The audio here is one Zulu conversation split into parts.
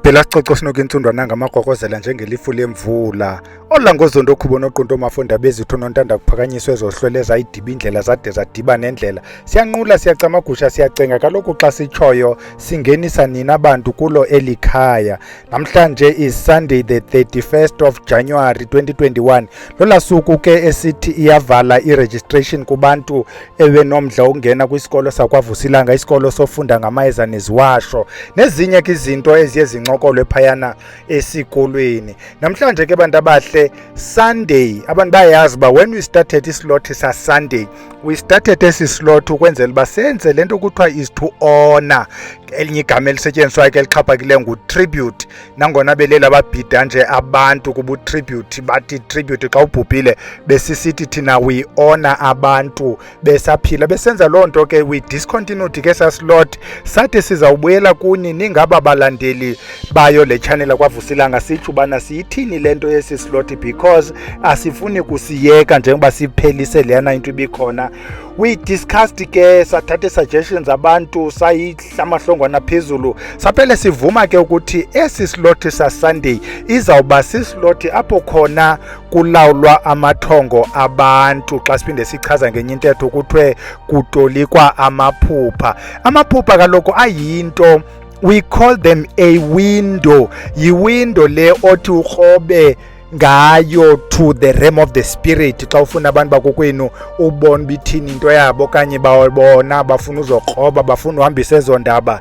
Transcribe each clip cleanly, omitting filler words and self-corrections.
phela sicocwe sinokuintundwa nangamagokozela njengelifu lemvula olla ngozondo khubona oqonto mafunda bezithu nontanda kuphakanyiswe ezohlweleza idiba indlela zade zadiba nendlela siyanqula siyacamagusha siyacenga kaloku xa sichoyo singenisa nina abantu kulo elikhaya. Namhlanje is Sunday the 31st of January 2021. Lola suku ke esithi iyavala iregistration kubantu ebenomdla ungena kwisikolo sakwaVusilanga, isikolo sofunda ngamayeza neziwasho nezinye ke izinto eziye zincokolwe phayana esikolweni. Namhlanje ke bantu abahle Sunday, abantu bayazi ba when we started islot sa Sunday, we started esi slot ukwenzela basenze lento kuthiwa is to honor, elinye igama elisetyenziswayo ke lixhaphakile ngu-tribute. Nangona belela babhida nje abantu kubu-tribute, bathi tribute xa ubhubhile besisithi thina we honor abantu besaphila. Besenza loo nto ke we discontinued ke saslot, sathi sizawubuyela kuni ningaba balandeli bayo le channel kwaVusilanga sitsho ubana siyithini lento yesi slot because asifuni kusiyeka njengoba siphelise leyana into ibikhona. We discussed ke sathathe suggestions abantu sayihlamahlongwana phezulu saphele sivuma ke ukuthi esi slot sa Sunday izawuba sislot apho khona kulawulwa amathongo abantu. Xa siphinde sichaza ngenye intetho kuthiwe kutolikwa amaphupha. Amaphupha kaloku ayinto, we call them a window. Yi-window le othi ukrobe ngayo to the realm of the spirit. Xa ufuna abantu bakokwenu ubona bithini into yabo okanye babona bafuna uzokroba bafuna uhambisa ezo ndaba,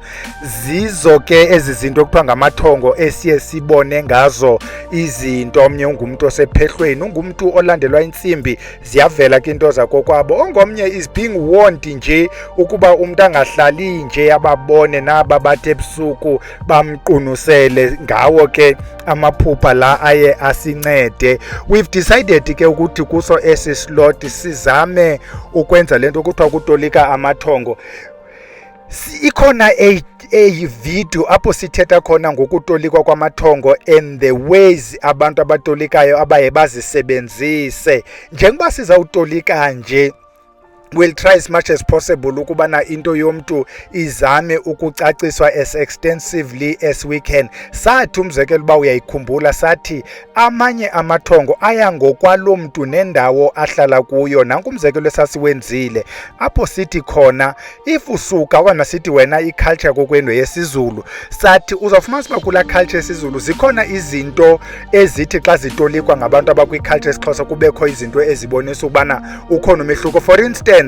zizo ke ezi zinto kuthiwa ngamathongo esiye sibone ngazo izinto. Omnye ungumntu osephehlweni, ungumntu olandelwa intsimbi, ziyavela ke into zakokwabo. Ongomnye is being warned nje ukuba umntu angahlali nje ababone naba bathe ebusuku bamqunusele. Ngawo ke amaphupha la aye asincede. We've decided ke ukuthi kuso esi slot sizame ukwenza lento kuthiwa kutolika amathongo. Ikhona a video apho sithetha khona ngokutolikwa kwamathongo and the ways abantu abatolikayo abaye bazisebenzise. Njengoba sizawutolika nje, we'll try as much as possible ukubana into yomntu izame ukucaciswa as extensively as we can. Sathi umzekelo uba uyayikhumbula sathi amanye amathongo aya ngokwalo mntu nendawo ahlala kuyo. Nanku umzekelo esasiwenzile apho sithi khona if usuka okana sithi wena iculture kokwenu yesiZulu, sathi uzawufumanisa uba kula culture yesiZulu zikhona izinto ezithi xa zitolikwa ngabantu abakwi-culture yesiXhosa kubekho izinto ezibonisa ukubana ukhona umehluko. For instance,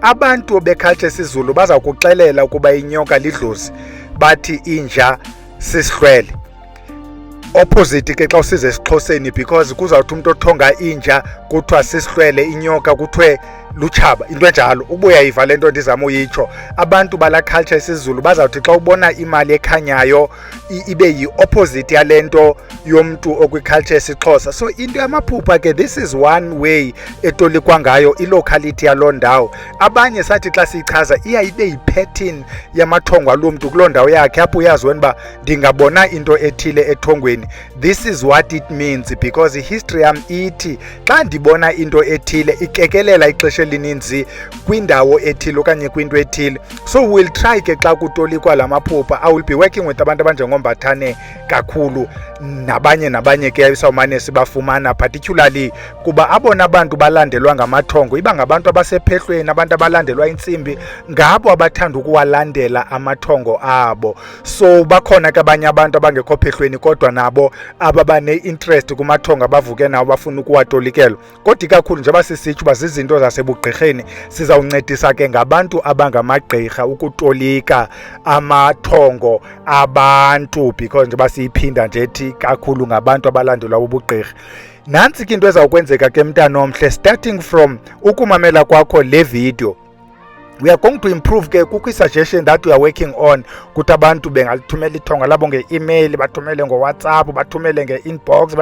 abantu beculture yesiZulu baza kuxelela ukuba inyoka lidlozi, bathi inja sisihlwele. Opposite ke xa usize esiXhoseni, because kuzawuthi umuntu othonga inja kuthiwa sisihlwele, inyoka kuthiwe lutshaba, into enjalo. Ubuya yiva lento ndizama uyitsho. Abantu bala culture yesiZulu bazawuthi xa ubona imali ekhanyayo ibe yi-opposite yalento yomntu okwi-culture yesiXhosa. So into yamaphupha ke, this is one way etolikwa ngayo ilocality yaloo ndawo. Abanye sathi xa siyichaza iya ibe yi-pattern yamathongo aloo mntu kuloo ndawo yakhe, apho uyazi wena uba ndingabona into ethile ethongweni. This is what it means because history yam ithi xa ndibona into ethile ikekelela ixesha elininzi kwindawo ethile okanye kwinto ethile. So we'll try ke xa kutolikwa la maphupha, I will be working with abantu abanjengombathane kakhulu nabanye ke sawumane sibafumana, particularly kuba abona abantu balandelwa ngamathongo iba ngabantu abasephehlweni, abantu abalandelwa intsimbi, ngabo abathanda ukuwalandela amathongo abo. So bakhona ke abanye abantu abangekho phehlweni kodwa nabo ababane interest kumathongo abavuke nawo bafuna ukuwatolikela. Kodwa kakhulu njengoba sisitsho uba zizinto zasebugqirheni, sizawuncedisa ke ngabantu abangamagqirha ukutolika amathongo abantu because njengoba siyiphinda nje ethi kakhulu ngabantu abalandelwa ubugqirha. Nantsi ke into ezawukwenzeka ke mntana omhle, starting from ukumamela kwakho le video, we are going to improve ke kukwi-suggestion that we are working on ukuthi abantu bengalithumela ithonga labo nge-email, bathumele ngo-WhatsApp, bathumele nge-inbox,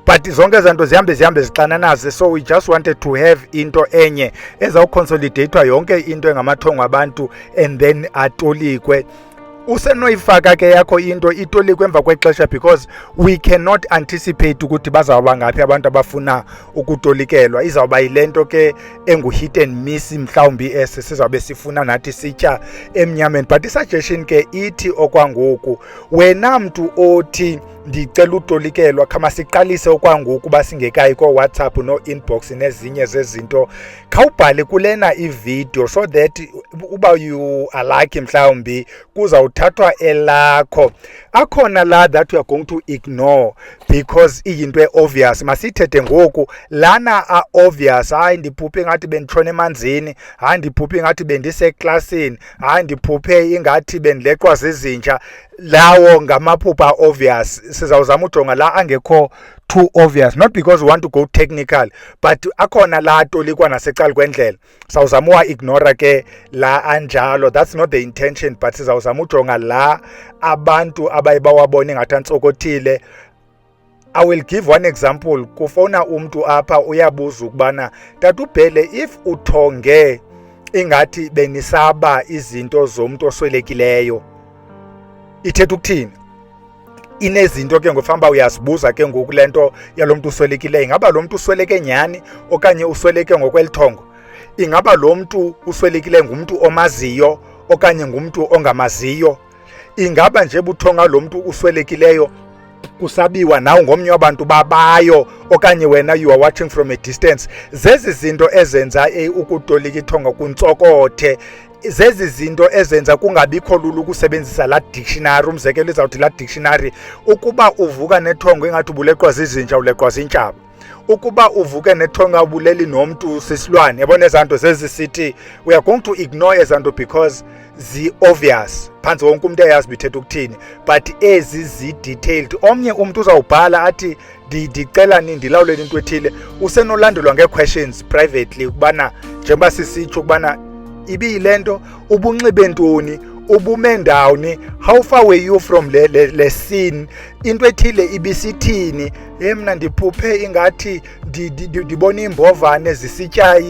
but zonke izinto zihambe zixananaze. So we just wanted to have into enye ezawuconsolidatewa yonke into engamathongo abantu and then atolikwe. usenoyifaka ke yakho into itolikwe emva kwexesha, because we cannot anticipate ukuthi bazawuba ngaphi abantu abafuna ukutolikelwa. Izawuba yile nto ke engu-hit and miss mhlawumbi ese sizawube sifuna nathi sitya emnyameni. But isuggestion ke ithi okwangoku, wena mntu othi ndicela utolikelwa, khama siqalise okwangoku uba singekayi kooWhatsApp no-inbox nezinye zezinto, khawubhale kulena ividiyo so that uba you are lucky mhlawumbi kuzawuthathwa elakho. Akhona la that you are going to ignore because iyinto e-obvious. Masithethe ngoku lana a-obvious. Hayi ndiphuphe ingathi benditshona emanzini, hayi ndiphuphe ingathi bendiseklasini, hayi ndiphuphe ingathi bendileqwa zizinja. Lawo ngamaphupha obvious. Sizawuzama ujonga la angekho too obvious, not because we want to go technical, but akhona la tolikwa nasecala kwendlela. Sawuzama uwa ignore ke la anjalo. That's not the intention, but sizawuzama ujonga la abantu abayibawabona ngathi antsokothile. I will give one example. Kufona umntu apha uyabuza ukubana tatubhele, if uthonge ingathi benisaba izinto zomuntu oswelekileyo, ithetha ukuthini? Inezinto ke ngofamba uyazibuza ke ngoku lento yalo muntu uswelekileyo. Ingaba lo muntu usweleke nyani okanye usweleke ngokwelithongo? Ingaba lo muntu uswelekileyo ngumuntu omaziyo okanye ngumuntu ongamaziyo? Ingaba nje buthonga lo muntu uswelekileyo kusabiwa nawe ngomnye wabantu babayo okanye wena you are watching from a distance? Zezi zinto ezenza ukutolika ithonga kuntsokothe. Zezi zinto ezenza kungabikho lula ukusebenzisa la dictionary. Umzekelo izawuthi la dictionary, ukuba uvuka nethongo ingathi ubuleqwa zizinja uleqwa zintshaba. Ukuba uvuke nethonga ubuleli nomntu sisilwane. Yabona ezanto zezisithi we are going to ignore ezanto because zi-obvious. Phansi wonke umuntu eyazi bithetha ukuthini, but ezi zi-detailed. Omnye umuntu uzawubhala athi ndicela ndilawulele into ethile, usenolandelwa ngee-questions privately ukubana njengoba sisitsho ukubana ibiyile nto, ubunxibe ntoni, ubume ndawoni, how far were you from le scene, into ethile ibisithini. Mna ndiphuphe ingathi ndibona iimbovane zisitya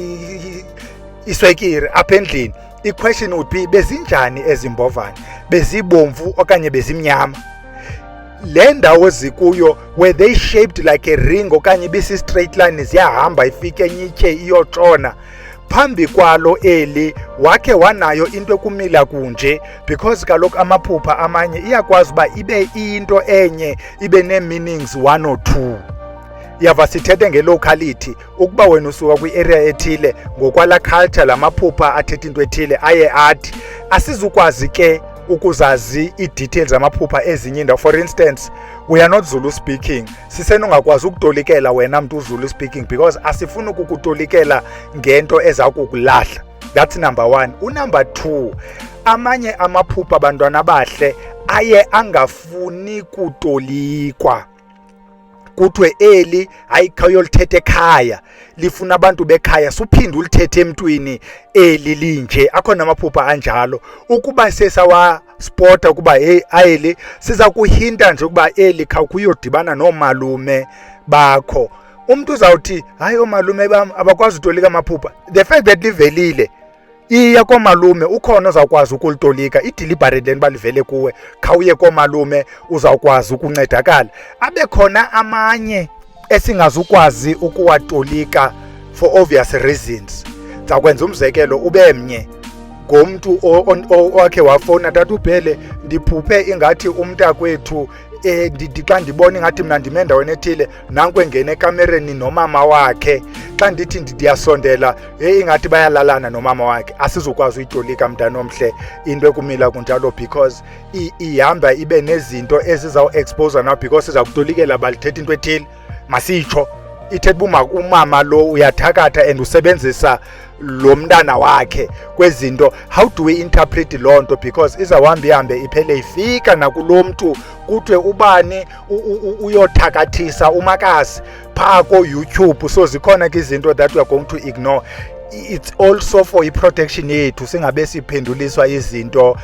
iswekire apha endlini. I-question would be, bezinjani ezi mbovane? Bezibomvu okanye bezimnyama? Le ndawo zikuyo, were they shaped like a ring okanye bisi-straight line ziyahamba ifike nyitye iyotshona? Phambi kwalo eli wakhe wanayo into ekumila kunje, because kaloku amaphupha amanye iyakwazi uba ibe into enye ibe nee-meanings 1 or 2. Yava sithethe ngelocality, ukuba wena usuka kwi-area ethile ngokwala culture lamaphupha athetha into ethile aye athi. Asizukwazi ke ukuzazi i-details zamaphupha ezinye indawo. For instance, we are not Zulu speaking. Sisenongakwazi ukutolikela wena mntu Zulu speaking because asifuni ukukutolikela ngento eza kukulahla. That's number 1. Number 2, amanye amaphupha abantwana abahle aye angafuni kutolikwa. Kuthiwe eli hayi khawuyolithetha ekhaya, lifuna abantu bekhaya, suphinde ulithethe emntwini eli linje. Akhona amaphupha anjalo. Ukuba sesawaspota ukuba hey ayeli siza kuhinta nje ukuba eli khawukuyodibana noomalume bakho, umntu uzawuthi hayi oomalume bam abakwazi utolika amaphupha. The fact that livelile iya koomalume, ukhona uzawukwazi ukulitolika. I-deliberate lento balivele kuwe, khawuye koomalume uzawukwazi ukuncedakala. Abe khona amanye esingazukwazi ukuwatolika for obvious reasons. Ndizawukwenza umzekelo, ube mnye ngomntu owakhe wafowuna, tatubhele ndiphuphe ingathi umntakwethu xa ndibona ingathi mna ndime endaweni ethile nanku engene ekamereni nomama wakhe. Xa ndithi ndiyasondela ingathi bayalalana nomama wakhe. Asizukwazi uyitolika mntana omhle into ekumila kunjalo because ihamba ibe nezinto ezizawu-expose now, because siza kutolikela balithetha into ethile. Masitsho ithetha uba umama lo uyathakatha and usebenzisa lo mntana wakhe kwezinto. How do we interpret loo nto? Because izawuhamba ihambe iphele ifika nakulo mntu kuthiwe ubani uyothakathisa umakazi phaa ko-YouTube. So zikhona ke izinto that we are going to ignore. It's also for i-protection yethu, singabe siphenduliswa izinto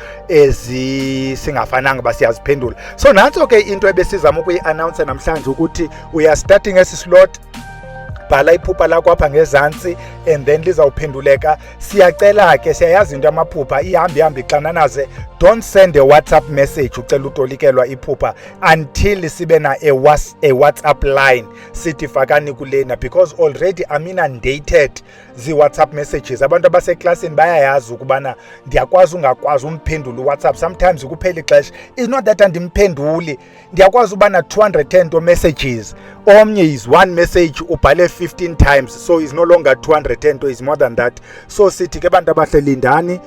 singafananga uba siyaziphendula. So nantso ke into ebesizama ukuyi-announce namhlanje ukuthi we are starting esi slot bhala iphupha lakho apha ngezantsi and then lizawuphenduleka. Siyacela ke, siyayazi into Amaphupha ihambe ixananaze. Don't send a WhatsApp message ucela utolikelwa iphupha until sibe na a WhatsApp line sithi fakani kulena, because already I'm inundated zi-WhatsApp messages. Abantu abaseklasini bayayazi ukubana ndiyakwazi ungakwazi umphendula uWhatsApp. Sometimes kuphela ixesha, it's not that andimphenduli, ndiyakwazi ubana 210 messages, omnye is one message ubhale 15 times, so is no longer 210, is more than that. So sithi ke bantu abahle, lindani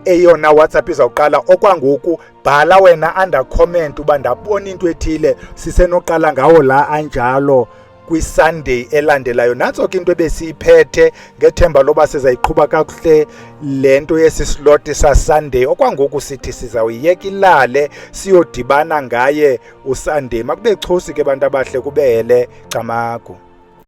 eyona WhatsApp izawuqala okwangoku. Bhala wena under comment uba ndabona into ethile, sisenoqala ngawo la anjalo kwi-Sunday elandelayo. Nantso ke into ebesiyiphethe ngethemba loba sizayiqhuba kakuhle le nto yesislot sa-Sunday. Okwangoku sithi sizawuyiyeka ilale siyodibana ngaye uSunday. Makube chusi ke bantu abahle, kubele camagu.